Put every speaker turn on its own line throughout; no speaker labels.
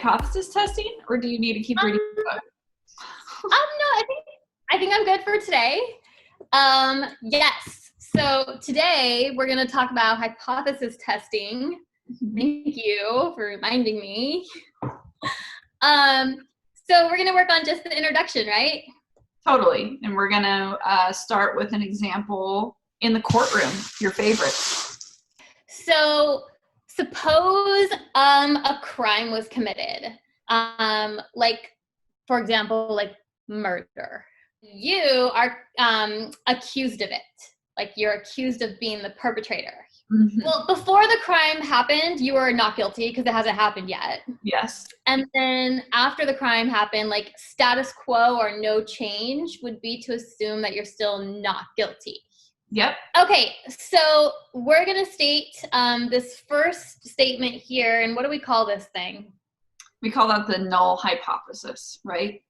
hypothesis testing, or do you need to keep reading the book?
No, I think I'm good for today. Yes. So today we're going to talk about hypothesis testing. Thank you for reminding me. So we're going to work on just the introduction, right?
Totally. And we're going to start with an example in the courtroom, your favorite.
So suppose a crime was committed, like, for example, like murder. You are accused of it. Like, you're accused of being the perpetrator. Mm-hmm. Well, before the crime happened, you were not guilty because it hasn't happened yet.
Yes.
And then after the crime happened, like, status quo or no change would be to assume that you're still not guilty.
Yep.
Okay, so we're going to state this first statement here, and what do we call this thing?
We call that the null hypothesis, right?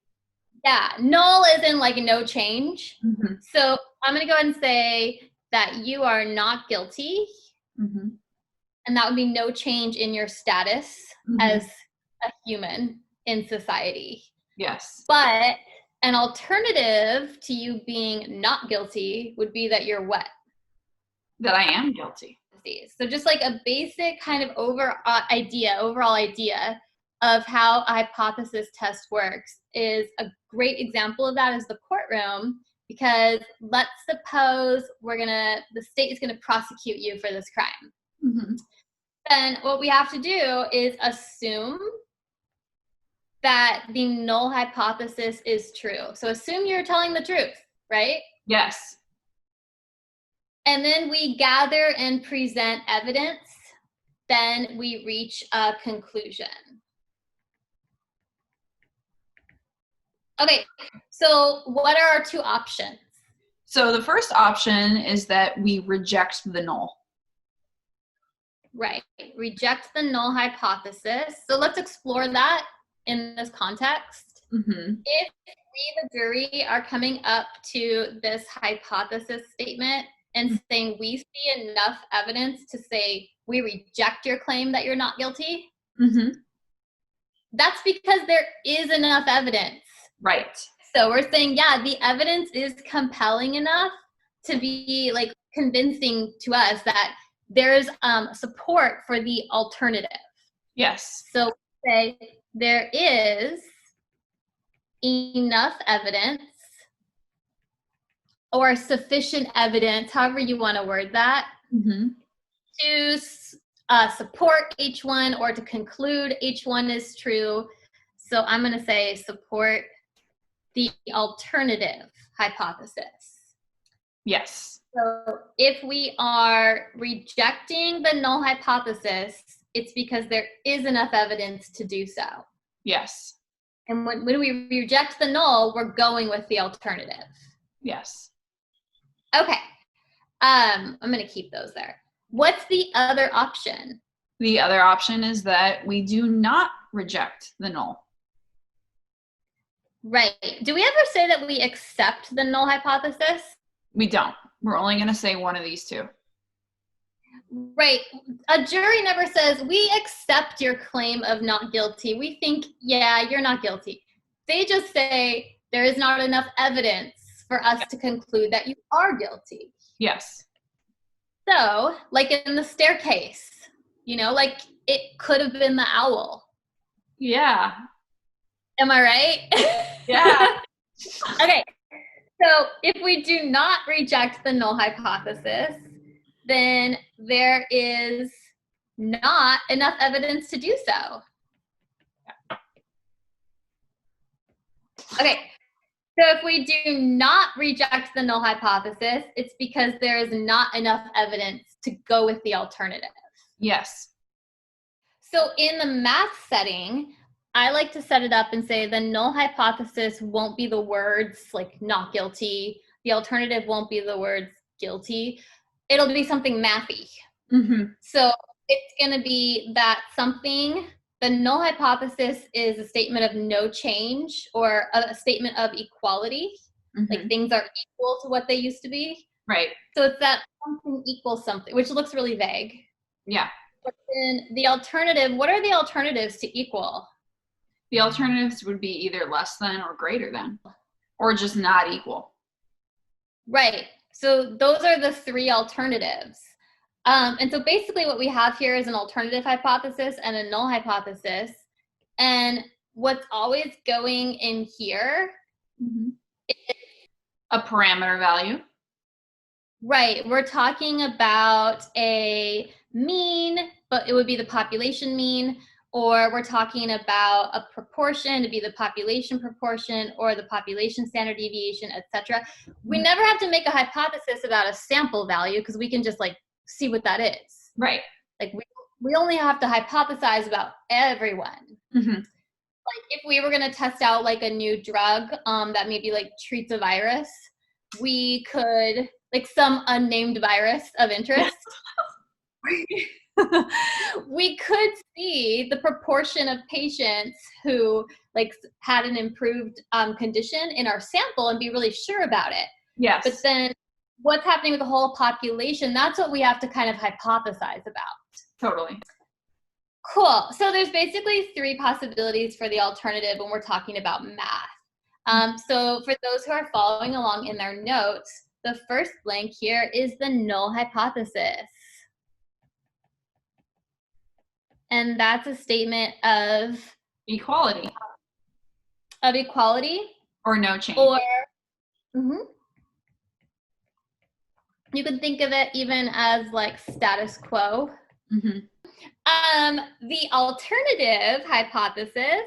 Yeah, null is in like no change.
Mm-hmm.
So I'm going to go ahead and say that you are not guilty,
mm-hmm.
and that would be no change in your status mm-hmm. as a human in society.
Yes.
But an alternative to you being not guilty would be that you're what?
That I am guilty.
So just like a basic kind of overall idea of how a hypothesis test works is a great example of that is the courtroom, because let's suppose the state is gonna prosecute you for this crime. Mm-hmm. Then what we have to do is assume that the null hypothesis is true. So assume you're telling the truth, right?
Yes.
And then we gather and present evidence. Then we reach a conclusion. Okay, so what are our two options?
So the first option is that we reject the null.
Right, reject the null hypothesis. So let's explore that in this context. Mm-hmm. If we, the jury, are coming up to this hypothesis statement and saying we see enough evidence to say we reject your claim that you're not guilty, mm-hmm. that's because there is enough evidence.
Right.
So we're saying, yeah, the evidence is compelling enough to be like convincing to us that there's support for the alternative.
Yes.
So we say there is enough evidence or sufficient evidence, however you want to word that, mm-hmm. to support H1 or to conclude H1 is true. So I'm going to say support the alternative hypothesis.
Yes.
So if we are rejecting the null hypothesis, it's because there is enough evidence to do so.
Yes.
And when we reject the null, we're going with the alternative.
Yes.
Okay. I'm going to keep those there. What's the other option?
The other option is that we do not reject the null.
Right. Do we ever say that we accept the null hypothesis?
We don't. We're only going to say one of these two.
Right. A jury never says, we accept your claim of not guilty. We think, yeah, you're not guilty. They just say there is not enough evidence for us to conclude that you are guilty.
Yes.
So, like in the staircase, like it could have been the owl.
Yeah.
Am I right?
Yeah.
Okay. So if we do not reject the null hypothesis, then there is not enough evidence to do so. Okay. So if we do not reject the null hypothesis, it's because there is not enough evidence to go with the alternative.
Yes.
So in the math setting, I like to set it up and say the null hypothesis won't be the words like not guilty. The alternative won't be the words guilty. It'll be something mathy. Mm-hmm. So it's going to be that something, the null hypothesis is a statement of no change or a statement of equality. Mm-hmm. Like things are equal to what they used to be.
Right.
So it's that something equals something, which looks really vague.
Yeah.
But then the alternative, what are the alternatives to equal?
The alternatives would be either less than or greater than, or just not equal.
Right. So those are the three alternatives. And so basically what we have here is an alternative hypothesis and a null hypothesis. And what's always going in here is
a parameter value.
Right. We're talking about a mean, but it would be the population mean, or we're talking about a proportion to be the population proportion or the population standard deviation, etc. We never have to make a hypothesis about a sample value because we can just like see what that is.
Right.
Like we only have to hypothesize about everyone. Like if we were going to test out like a new drug that maybe like treats a virus, we could, like some unnamed virus of interest, we could see the proportion of patients who like had an improved condition in our sample and be really sure about it.
Yes.
But then what's happening with the whole population, that's what we have to kind of hypothesize about.
Totally.
Cool. So there's basically three possibilities for the alternative when we're talking about math. So for those who are following along in their notes, the first blank here is the null hypothesis. And that's a statement of
equality.
Of equality.
Or no change.
Or you can think of it even as like status quo. The alternative hypothesis,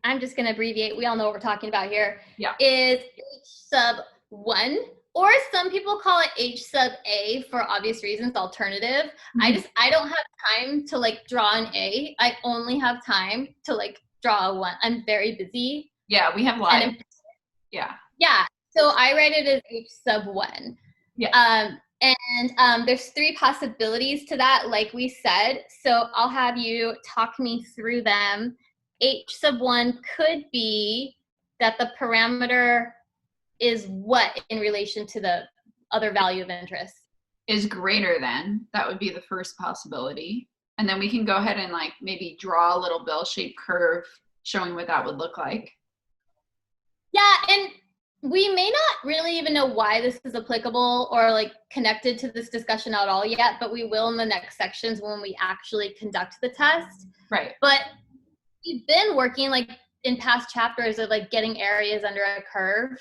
I'm just going to abbreviate, we all know what we're talking about here, is H sub 1, or some people call it H sub A for obvious reasons, alternative. I don't have time to like draw an A. I only have time to like draw a 1. I'm very busy.
Yeah, we have live. Yeah.
So I write it as H sub 1. And there's three possibilities to that, like we said. So I'll have you talk me through them. H sub 1 could be that the parameter is what in relation to the other value of interest?
Is greater than. That would be the first possibility. And then we can go ahead and like maybe draw a little bell-shaped curve showing what that would look like.
Yeah, and we may not really even know why this is applicable or like connected to this discussion at all yet, but we will in the next sections when we actually conduct the test.
Right.
But we've been working like in past chapters of like getting areas under a curve.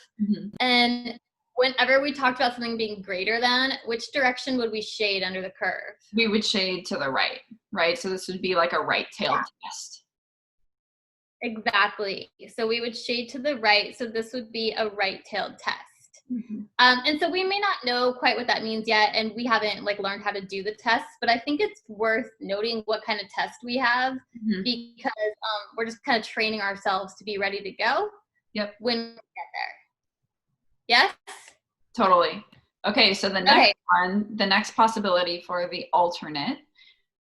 And whenever we talked about something being greater than, which direction would we shade under the curve?
We would shade to the right, right? So this would be like a right-tailed test.
Exactly. So we would shade to the right. So this would be a right-tailed test. And so we may not know quite what that means yet, and we haven't like learned how to do the tests, but I think it's worth noting what kind of test we have because we're just kind of training ourselves to be ready to go when we get there. Yes?
Totally. Okay, so the next one, the next possibility for the alternate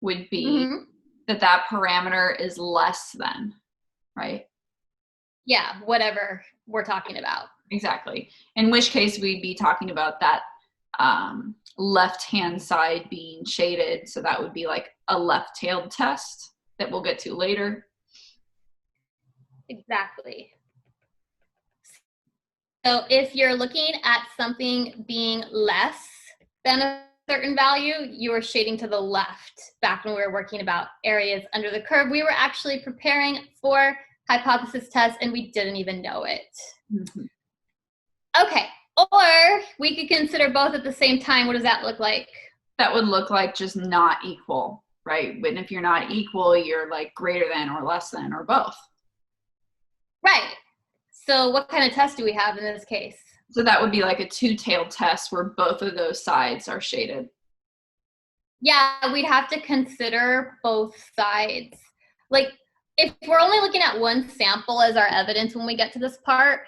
would be that parameter is less than, right?
Yeah, whatever we're talking about.
Exactly. In which case we'd be talking about that left-hand side being shaded. So that would be like a left-tailed test that we'll get to later.
Exactly. So if you're looking at something being less than a certain value, you are shading to the left. Back when we were working about areas under the curve, we were actually preparing for hypothesis tests and we didn't even know it. Okay, or we could consider both at the same time. What does that look like?
That would look like just not equal, right? But if you're not equal, you're like greater than or less than or both.
Right. So what kind of test do we have in this case?
So that would be like a two-tailed test where both of those sides are shaded.
Yeah, we'd have to consider both sides. Like if we're only looking at one sample as our evidence when we get to this part,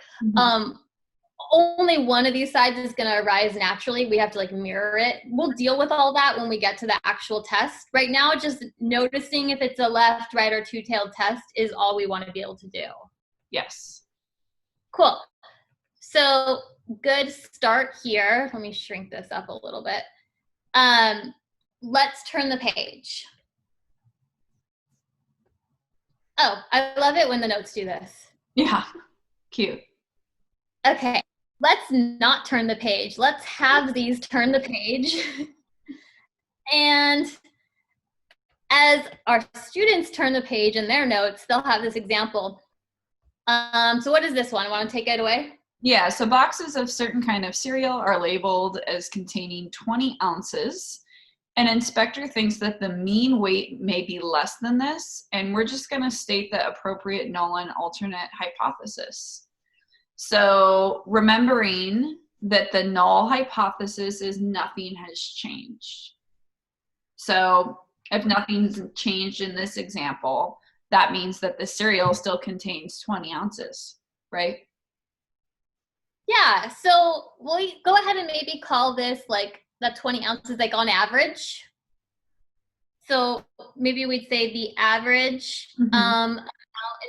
only one of these sides is going to arise naturally. We have to like mirror it. We'll deal with all that when we get to the actual test. Right now, just noticing if it's a left, right, or two-tailed test is all we want to be able to do.
Yes.
Cool. So good start here. Let me shrink this up a little bit. Let's turn the page. Oh, I love it when the notes do this.
Yeah, cute.
Okay, let's not turn the page. Let's have these turn the page. And as our students turn the page in their notes, they'll have this example. So what is this one? Want to take it away?
Yeah, so boxes of certain kind of cereal are labeled as containing 20 ounces. An inspector thinks that the mean weight may be less than this, and we're just going to state the appropriate null and alternate hypothesis. So remembering that the null hypothesis is nothing has changed. So if nothing's changed in this example, that means that the cereal still contains 20 ounces, right?
Yeah, so we'll go ahead and maybe call this like that 20 ounces like on average. So maybe we'd say the average amount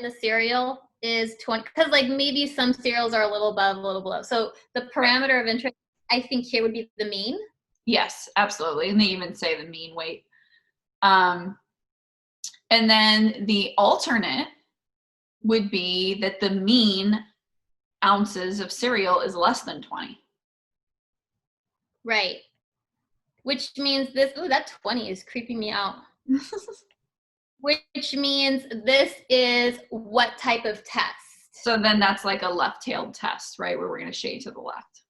in the cereal is 20, because like maybe some cereals are a little above, a little below. So the parameter of interest, I think here would be the mean.
Yes, absolutely. And they even say the mean weight. And then the alternate would be that the mean ounces of cereal is less than 20.
Right. Which means this, ooh, that 20 is creeping me out. Which means this is what type of test?
So then that's like a left-tailed test, right? Where we're going to shade to the left.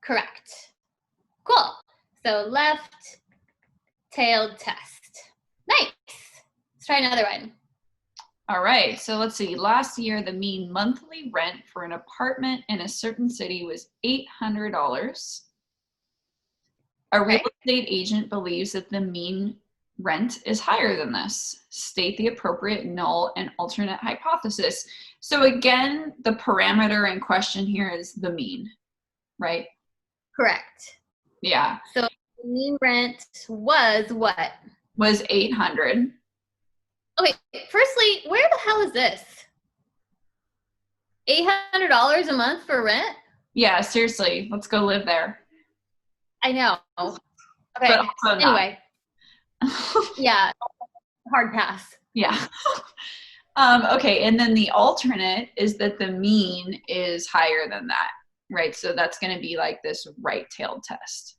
Correct. Cool. So left-tailed test. Nice. Let's try another one.
All right, so let's see. Last year, the mean monthly rent for an apartment in a certain city was $800. A real estate agent believes that the mean rent is higher than this. State the appropriate null and alternate hypothesis. So again, the parameter in question here is the mean, right?
Correct.
Yeah.
So the mean rent was what?
Was 800.
Okay, firstly, where the hell is this? $800 a month for rent?
Yeah, seriously, let's go live there.
I know. Okay, anyway. Yeah, hard pass.
Yeah. Okay, and then the alternate is that the mean is higher than that, right? So that's going to be like this right-tailed test.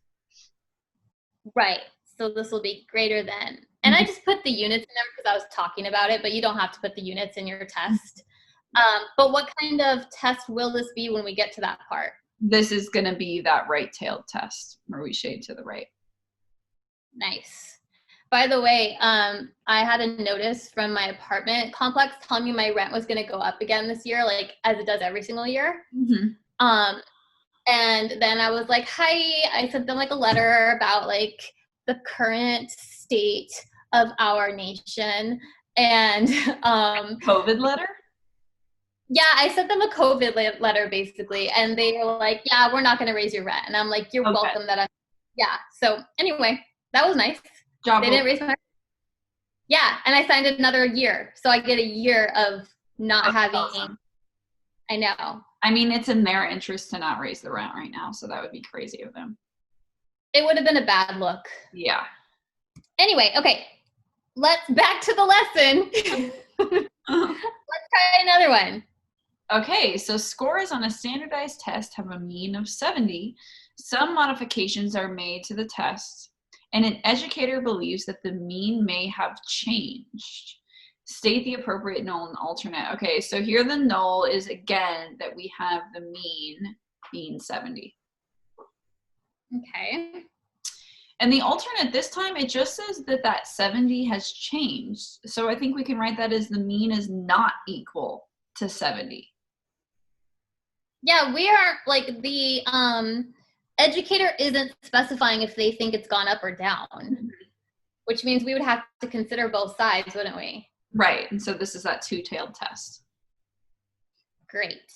Right. So this will be greater than. And I just put the units in there because I was talking about it, but you don't have to put the units in your test. But what kind of test will this be when we get to that part?
This is going to be that right-tailed test where we shade to the right.
Nice. By the way, I had a notice from my apartment complex telling me my rent was going to go up again this year, like as it does every single year. And then I was like, hi, I sent them like a letter about like the current state of our nation. And
COVID letter?
Yeah, I sent them a COVID letter basically. And they were like, yeah, we're not going to raise your rent. And I'm like, you're welcome that yeah. So anyway, that was nice. They didn't raise my rent. Yeah. And I signed another year. So I get a year of not having, awesome. I know.
I mean, it's in their interest to not raise the rent right now. So that would be crazy of them.
It would have been a bad look.
Yeah.
Anyway, okay. Let's back to the lesson. Let's try another one.
Okay, so scores on a standardized test have a mean of 70. Some modifications are made to the test, and an educator believes that the mean may have changed. State the appropriate null and alternate. Okay, so here the null is, again, that we have the mean being 70.
Okay.
And the alternate this time, it just says that that 70 has changed. So I think we can write that as the mean is not equal to 70.
Yeah, we are like the educator isn't specifying if they think it's gone up or down, which means we would have to consider both sides, wouldn't we?
Right. And so this is that two-tailed test.
Great.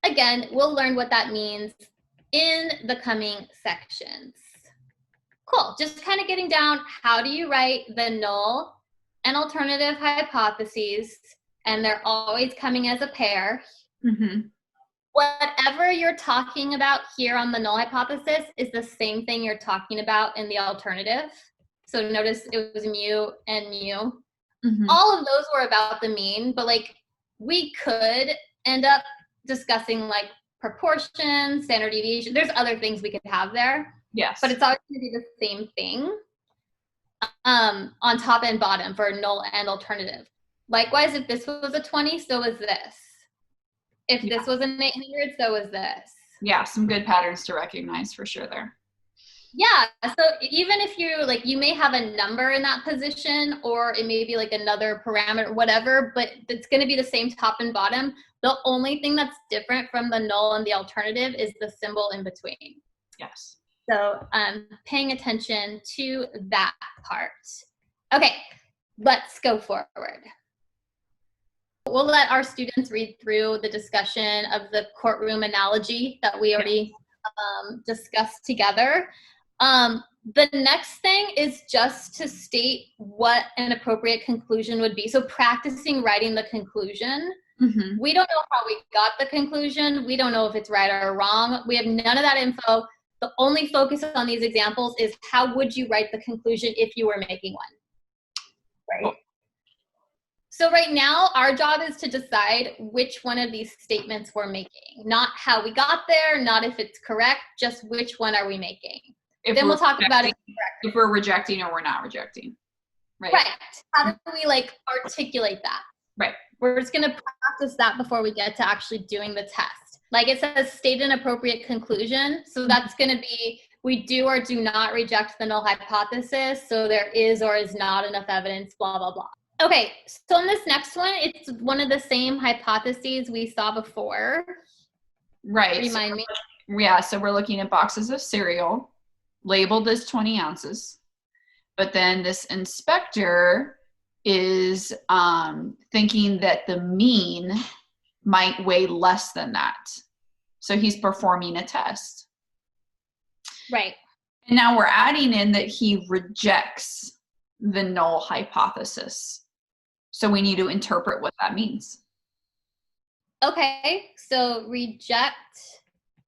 Again, we'll learn what that means in the coming sections. Cool. Just kind of getting down, how do you write the null and alternative hypotheses? And they're always coming as a pair. Whatever you're talking about here on the null hypothesis is the same thing you're talking about in the alternative. So notice it was mu and mu. All of those were about the mean, but like we could end up discussing like proportion, standard deviation. There's other things we could have there.
Yes.
But it's always going to be the same thing on top and bottom for null and alternative. Likewise, if this was a 20, so was this. If this was an 800, so was this.
Yeah, some good patterns to recognize for sure there.
Yeah, so even if you like, you may have a number in that position, or it may be like another parameter, whatever, but it's going to be the same top and bottom. The only thing that's different from the null and the alternative is the symbol in between.
Yes.
So paying attention to that part. Okay, let's go forward. We'll let our students read through the discussion of the courtroom analogy that we already discussed together. The next thing is just to state what an appropriate conclusion would be. So practicing writing the conclusion. We don't know how we got the conclusion. We don't know if it's right or wrong. We have none of that info. The only focus on these examples is how would you write the conclusion if you were making one, right? So right now, our job is to decide which one of these statements we're making. Not how we got there, not if it's correct, just which one are we making. Then we'll talk about it.
If we're rejecting or we're not rejecting, right?
Right. How do we like articulate that?
Right.
We're just going to practice that before we get to actually doing the test. Like it says, state an appropriate conclusion. So that's going to be, we do or do not reject the null hypothesis. So there is or is not enough evidence, blah, blah, blah. Okay, so on this next one, it's one of the same hypotheses we saw before.
Right.
Remind me.
Yeah, so we're looking at boxes of cereal labeled as 20 ounces. But then this inspector is thinking that the mean might weigh less than that. So he's performing a test.
Right.
And now we're adding in that he rejects the null hypothesis. So we need to interpret what that means.
Okay, so reject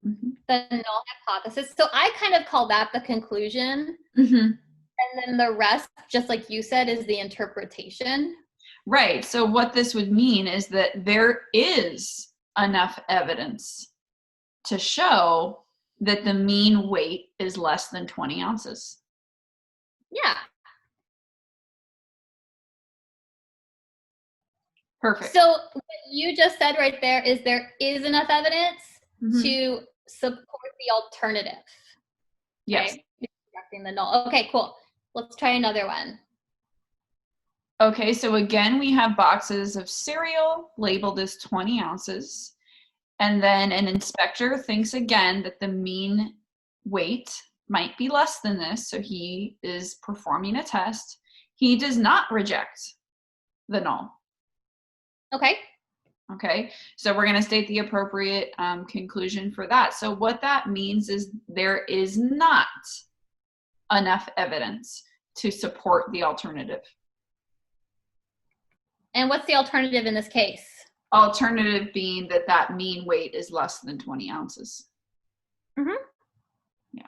the null hypothesis. So I kind of call that the conclusion. And then the rest, just like you said, is the interpretation.
Right. So what this would mean is that there is enough evidence to show that the mean weight is less than 20 ounces.
Yeah.
Perfect.
So what you just said right there is enough evidence to support the alternative.
Yes.
Right? Rejecting the null. Okay, cool. Let's try another one.
Okay, so again, we have boxes of cereal labeled as 20 ounces. And then an inspector thinks again that the mean weight might be less than this. So he is performing a test. He does not reject the null.
Okay.
Okay, so we're going to state the appropriate conclusion for that. So what that means is there is not enough evidence to support the alternative.
And what's the alternative in this case?
Alternative being that that mean weight is less than 20 ounces. Yeah.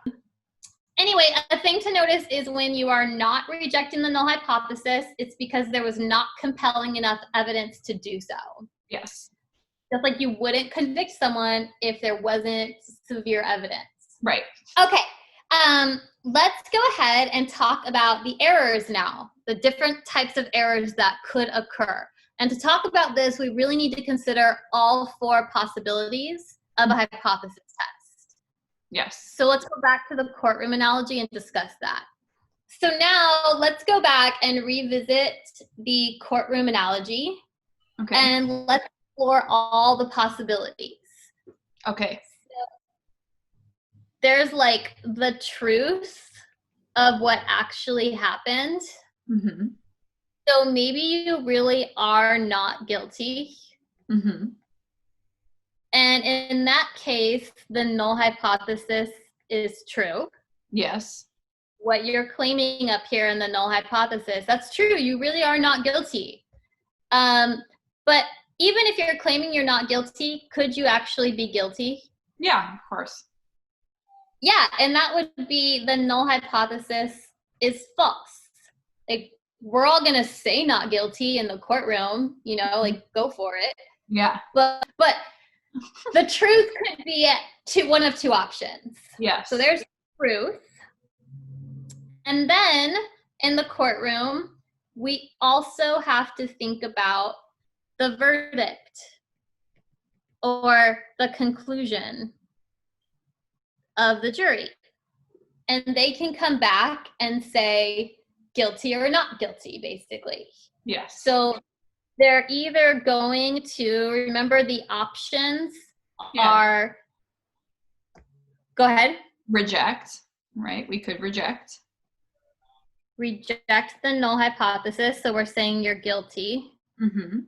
Anyway, a thing to notice is when you are not rejecting the null hypothesis, it's because there was not compelling enough evidence to do so.
Yes.
Just like you wouldn't convict someone if there wasn't severe evidence.
Right.
Okay. Let's go ahead and talk about the errors now, the different types of errors that could occur. And to talk about this, we really need to consider all four possibilities of a hypothesis test.
Yes.
So let's go back to the courtroom analogy and discuss that. So now let's go back and revisit the courtroom analogy.
Okay.
And let's explore all the possibilities.
Okay.
There's like the truth of what actually happened. So maybe you really are not guilty. And in that case, the null hypothesis is true.
Yes.
What you're claiming up here in the null hypothesis, that's true. You really are not guilty. But even if you're claiming you're not guilty, could you actually be guilty?
Yeah, of course.
Yeah, and that would be the null hypothesis is false. Like we're all going to say not guilty in the courtroom, you know, like go for it.
Yeah.
But the truth could be one of two options.
Yes.
So there's truth. And then in the courtroom, we also have to think about the verdict or the conclusion of the jury. And they can come back and say guilty or not guilty, basically.
Yes.
So they're either going to, remember the options are, go ahead.
Reject, right? We could reject.
Reject the null hypothesis. So we're saying you're guilty.
Mm-hmm.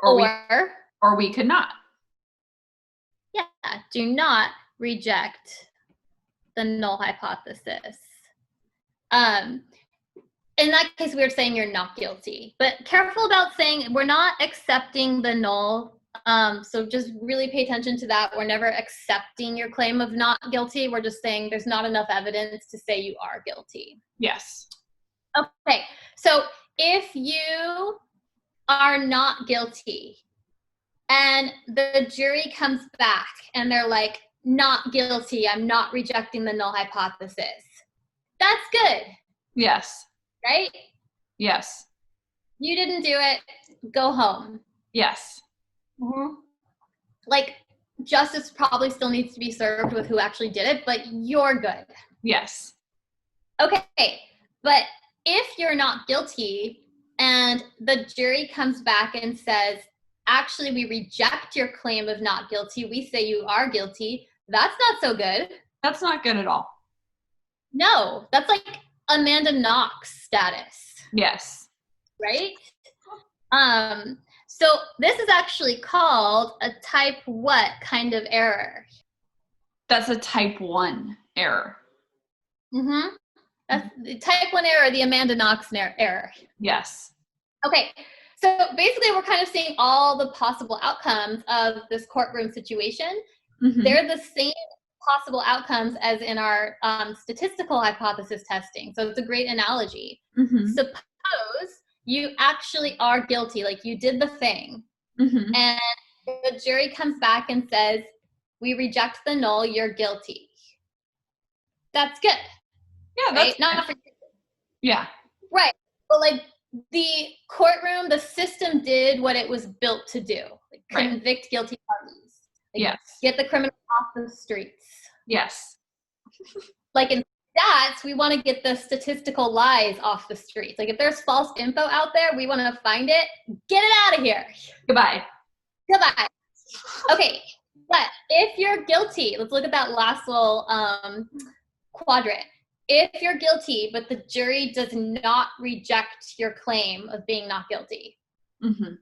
Or
we could not.
Yeah, do not reject the null hypothesis. In that case, we're saying you're not guilty. But careful about saying we're not accepting the null. So just really pay attention to that. We're never accepting your claim of not guilty. We're just saying there's not enough evidence to say you are guilty.
Yes.
Okay, so if you are not guilty and the jury comes back and they're like, not guilty, I'm not rejecting the null hypothesis, that's good.
Yes.
Right?
Yes.
You didn't do it, go home.
Yes.
Mm-hmm. Like, justice probably still needs to be served with who actually did it, but you're good.
Yes.
Okay, but if you're not guilty and the jury comes back and says, actually, we reject your claim of not guilty, we say you are guilty, that's not so good.
That's not good at all.
No, that's like Amanda Knox status.
Yes.
Right? So this is actually called a type what kind of error?
That's a type 1 error.
Mm-hmm. That's the type 1 error, the Amanda Knox error.
Yes.
Okay, so basically we're kind of seeing all the possible outcomes of this courtroom situation. Mm-hmm. They're the same possible outcomes as in our statistical hypothesis testing. So it's a great analogy. Mm-hmm. Suppose you actually are guilty, like you did the thing, mm-hmm. and the jury comes back and says, we reject the null, you're guilty. That's good.
Yeah,
right? Not for
yeah.
Right. But like the courtroom, the system did what it was built to do. Like convict guilty parties. Like
yes.
Get the criminal off the streets.
Yes.
Like in stats, we want to get the statistical lies off the streets. Like if there's false info out there, we want to find it, get it out of here.
Goodbye.
Okay. But if you're guilty, let's look at that last little quadrant. If you're guilty, but the jury does not reject your claim of being not guilty, mm-hmm.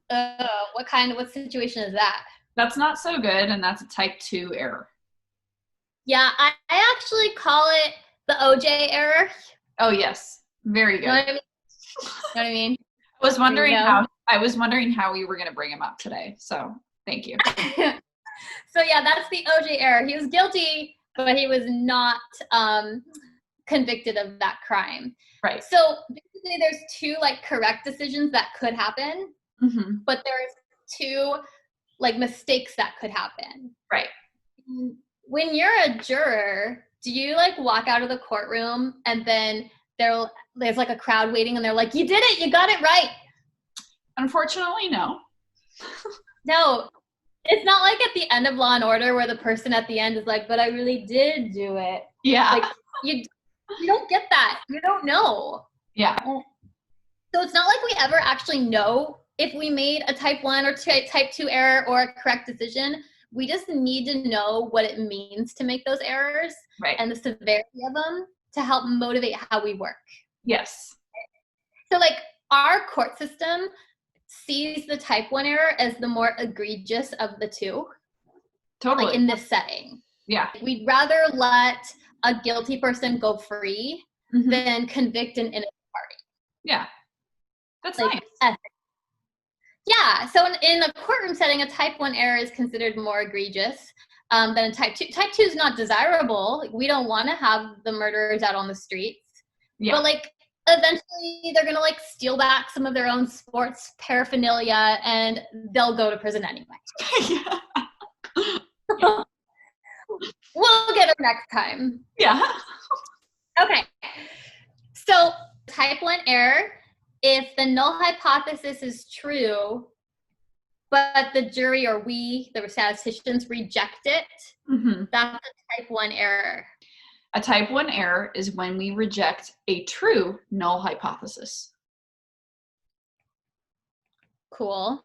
What situation is that?
That's not so good, and that's a type 2 error.
Yeah, I actually call it the OJ error.
Oh yes, very good.
You know what I mean?
I was wondering how we were going to bring him up today. So thank you.
So yeah, that's the OJ error. He was guilty, but he was not convicted of that crime.
Right.
So basically there's two like correct decisions that could happen, mm-hmm. but there's two like mistakes that could happen.
Right.
When you're a juror, do you like walk out of the courtroom and then there's like a crowd waiting and they're like, you did it, you got it right?
Unfortunately, no.
No. It's not like at the end of Law and Order where the person at the end is like, but I really did do it.
Yeah.
Like you don't get that. You don't know.
Yeah.
So it's not like we ever actually know if we made a type 1 or type 2 error or a correct decision. We just need to know what it means to make those errors and the severity of them to help motivate how we work.
Yes.
So like our court system sees the type 1 error as the more egregious of the two.
Totally.
Like in this setting.
Yeah.
We'd rather let a guilty person go free mm-hmm. than convict an innocent party.
Yeah. That's
like,
nice.
Ethics. Yeah. So in a courtroom setting, a type 1 error is considered more egregious than a type 2. Type 2 is not desirable. Like, we don't want to have the murderers out on the streets. Yeah. But like eventually they're going to like steal back some of their own sports paraphernalia and they'll go to prison anyway.
Yeah.
We'll get it next time.
Yeah.
Okay. So type 1 error, if the null hypothesis is true, but the jury or we, the statisticians, reject it, that's a type 1 error.
A type 1 error is when we reject a true null hypothesis.
Cool.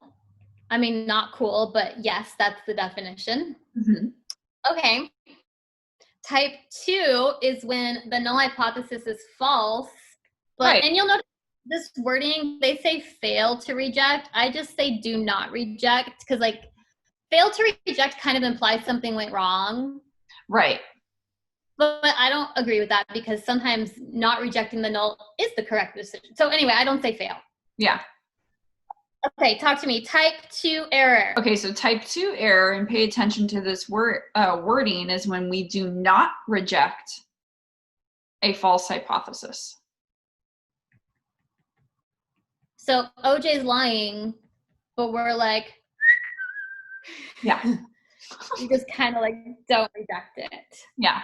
I mean, not cool, but yes, that's the definition. Okay. Type 2 is when the null hypothesis is false, but, and you'll notice this wording, they say fail to reject. I just say do not reject, because like fail to reject kind of implies something went wrong.
Right.
But I don't agree with that, because sometimes not rejecting the null is the correct decision. So anyway, I don't say fail.
Yeah.
Okay, talk to me. Type 2 error.
Okay, so type 2 error, and pay attention to this wording, is when we do not reject a false hypothesis.
So OJ's lying, but we're like,
yeah.
You just kind of like don't reject it.
Yeah.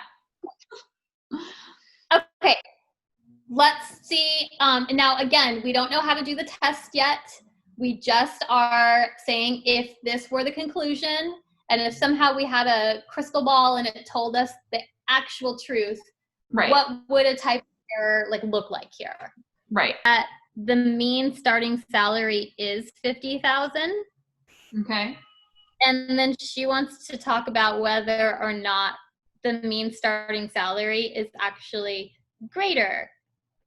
Okay, let's see. Now again, we don't know how to do the test yet. We just are saying if this were the conclusion, and if somehow we had a crystal ball and it told us the actual truth, what would a type of error like look like here?
Right.
The mean starting salary is $50,000.
Okay.
And then she wants to talk about whether or not the mean starting salary is actually greater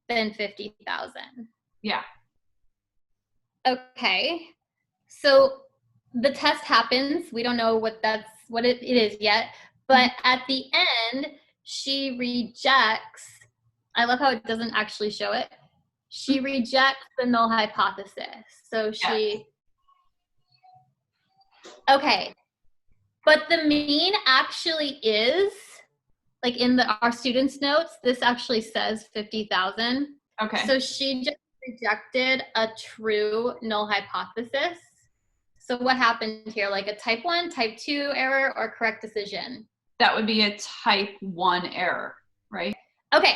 than 50,000.
Yeah.
Okay. So the test happens. We don't know what it is yet. But at the end, she rejects, I love how it doesn't actually show it. She rejects the null hypothesis. So she, okay. But the mean actually is, like in our students' notes, this actually says 50,000.
Okay.
So she just rejected a true null hypothesis. So what happened here? Like a type 1, type 2 error, or correct decision?
That would be a type 1 error, right?
Okay.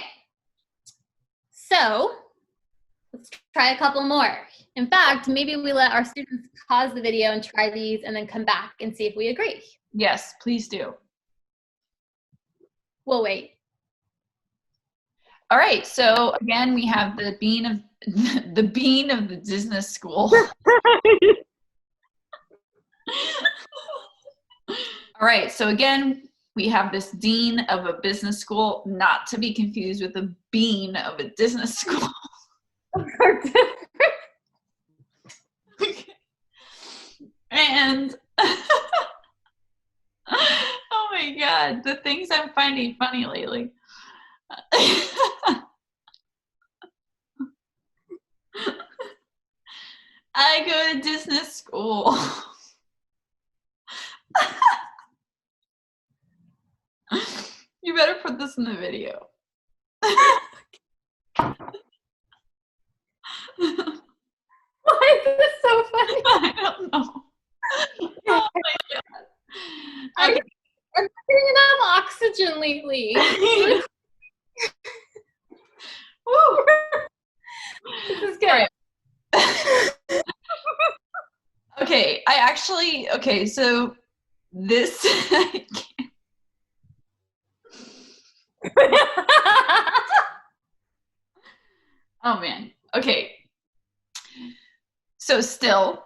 So let's try a couple more. In fact, maybe we let our students pause the video and try these and then come back and see if we agree.
Yes, please do.
We'll wait.
All right, so again, we have the dean of the business school. All right, so again, we have this dean of a business school, not to be confused with the bean of a business school. And oh my God, the things I'm finding funny lately. I go to business school. You better put this in the video.
Why is this so funny?
I don't know. Oh my God.
I'm not getting enough oxygen lately.
Woo.
This is good.
Okay, so this oh man. Okay. So still.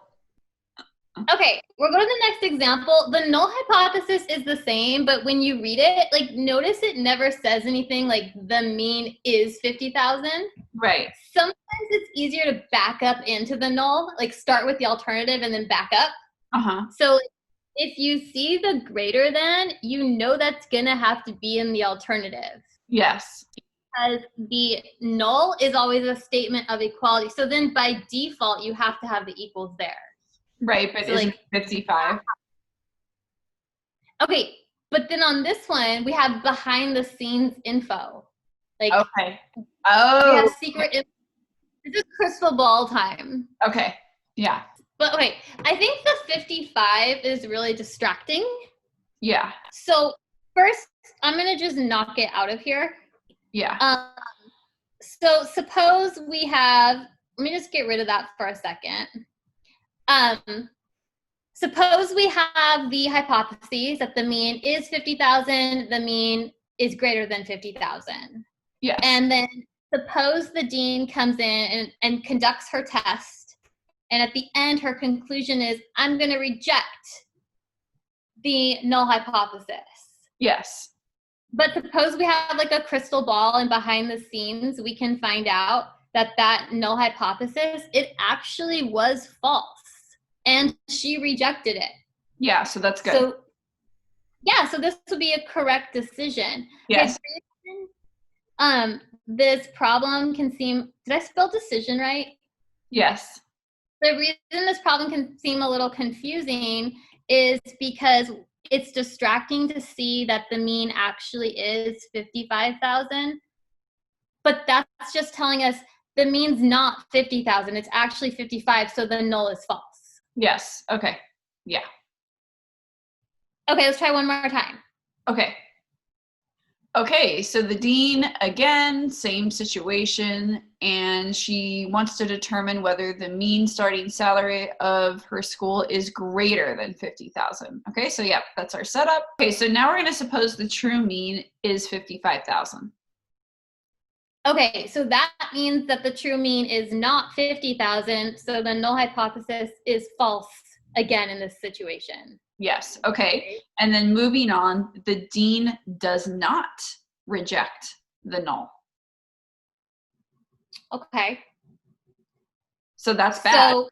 Okay, we'll go to the next example. The null hypothesis is the same, but when you read it, like notice it never says anything like the mean is 50,000.
Right.
Sometimes it's easier to back up into the null, like start with the alternative and then back up. So if you see the greater than, you know that's gonna have to be in the alternative.
Yes.
Because the null is always a statement of equality. So then by default, you have to have the equals there.
Right, but so isn't like 55?
Okay, but then on this one, we have behind the scenes info. Like,
okay. Oh.
We have secret info This is crystal ball time.
Okay. Yeah.
But wait, I think the 55 is really distracting.
Yeah.
So first, I'm going to just knock it out of here.
Yeah.
So suppose we have, let me just get rid of that for a second. Suppose we have the hypotheses that the mean is 50,000, the mean is greater than 50,000.
Yes.
And then suppose the dean comes in and conducts her test, and at the end her conclusion is, I'm going to reject the null hypothesis.
Yes.
But suppose we have like a crystal ball, and behind the scenes we can find out that null hypothesis, it actually was false, and she rejected it.
Yeah, so that's good.
So yeah, so this would be a correct decision.
Yes.
This problem can seem, did I spell decision right?
Yes.
The reason this problem can seem a little confusing is because it's distracting to see that the mean actually is 55,000. But that's just telling us the mean's not 50,000. It's actually 55, so the null is false.
Yes. Okay. Yeah.
Okay, let's try one more time.
Okay. Okay, so the dean, again, same situation, and she wants to determine whether the mean starting salary of her school is greater than 50,000. Okay, so yeah, that's our setup. Okay, so now we're going to suppose the true mean is 55,000.
Okay, so that means that the true mean is not 50,000, so the null hypothesis is false again in this situation.
Yes, okay. And then moving on, the dean does not reject the null.
Okay.
So that's bad. So,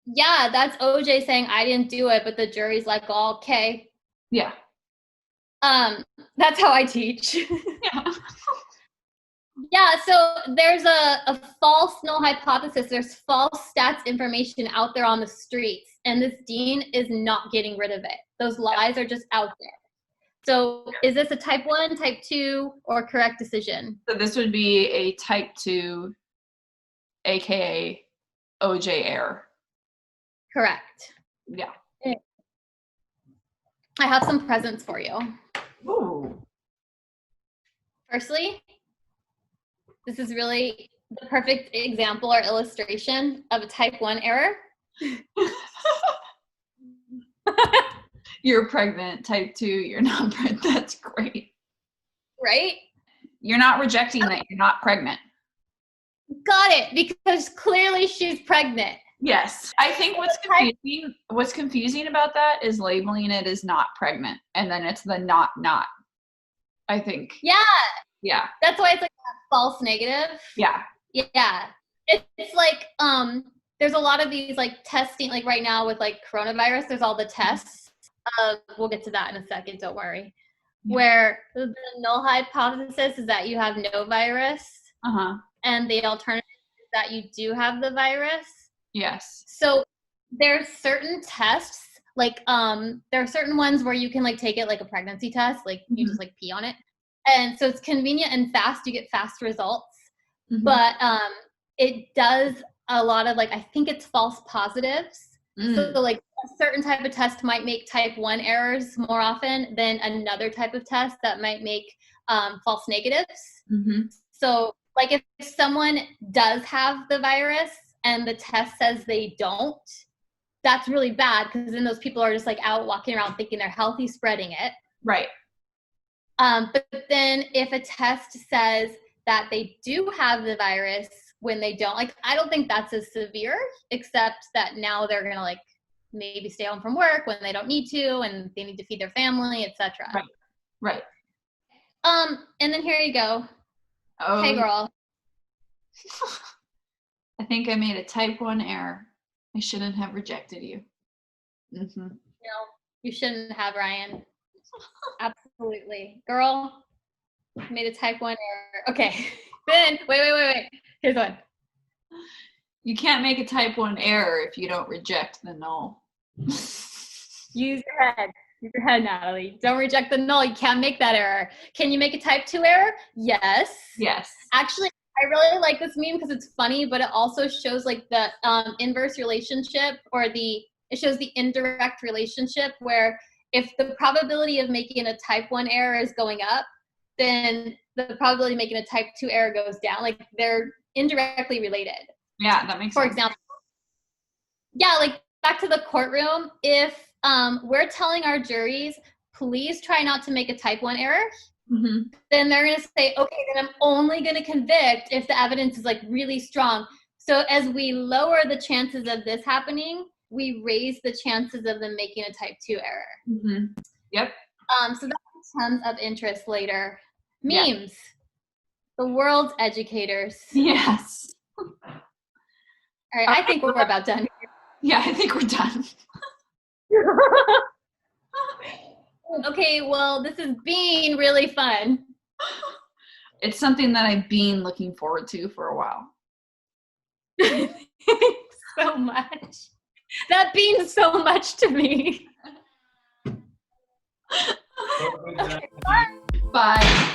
yeah, that's OJ saying I didn't do it, but the jury's like, oh, okay.
Yeah.
That's how I teach.
Yeah.
Yeah, so there's a false null hypothesis. There's false stats information out there on the streets, and this dean is not getting rid of it. Those lies are just out there. So is this a type 1, type 2, or correct decision?
So this would be a type 2, aka OJ error.
Correct.
Yeah.
I have some presents for you.
Ooh.
Firstly, this is really the perfect example or illustration of a type 1 error.
You're pregnant, type 2, you're not pregnant. That's great.
Right?
You're not rejecting that you're not pregnant.
Got it, because clearly she's pregnant.
Yes. I think what's confusing about that is labeling it as not pregnant, and then it's the not, I think.
Yeah.
Yeah.
That's why it's like a false negative.
Yeah.
Yeah. It's like, there's a lot of these like testing, like right now with like coronavirus, there's all the tests. We'll get to that in a second, don't worry. Yeah. Where the null hypothesis is that you have no virus.
Uh-huh.
And the alternative is that you do have the virus.
Yes.
So there's certain tests, like there are certain ones where you can like take it like a pregnancy test, like you just like pee on it. And so it's convenient and fast, you get fast results. Mm-hmm. But it does a lot of like, I think it's false positives. So like a certain type of test might make type 1 errors more often than another type of test that might make false negatives. Mm-hmm. So like if someone does have the virus and the test says they don't, that's really bad, because then those people are just like out walking around thinking they're healthy, spreading it.
Right.
But then if a test says that they do have the virus when they don't, like, I don't think that's as severe, except that now they're going to like maybe stay home from work when they don't need to, and they need to feed their family, etc.
Right. Right.
And then here you go.
Oh.
Hey, girl.
I think I made a type 1 error. I shouldn't have rejected you. Mm-hmm.
No, you shouldn't have, Ryan. Absolutely. Girl, made a type 1 error. Okay. Then, wait. Here's one.
You can't make a type 1 error if you don't reject the null.
Use your head. Use your head, Natalie. Don't reject the null. You can't make that error. Can you make a type 2 error? Yes.
Yes.
Actually, I I really like this meme because it's funny, but it also shows like the inverse relationship, or it shows the indirect relationship where if the probability of making a type 1 error is going up, then the probability of making a type 2 error goes down. Like they're indirectly related.
Yeah, that makes sense.
For example, yeah, like back to the courtroom, if we're telling our juries, please try not to make a type 1 error, then they're going to say, okay, then I'm only going to convict if the evidence is like really strong. So as we lower the chances of this happening, we raise the chances of them making a type 2 error.
Yep.
So that's tons of interest later. Memes. The world's educators.
Yes.
All right, I think we're about done.
Yeah, I think we're done.
Okay, well, this has been really fun.
It's something that I've been looking forward to for a while.
Thanks so much. That means so much to me.
Bye.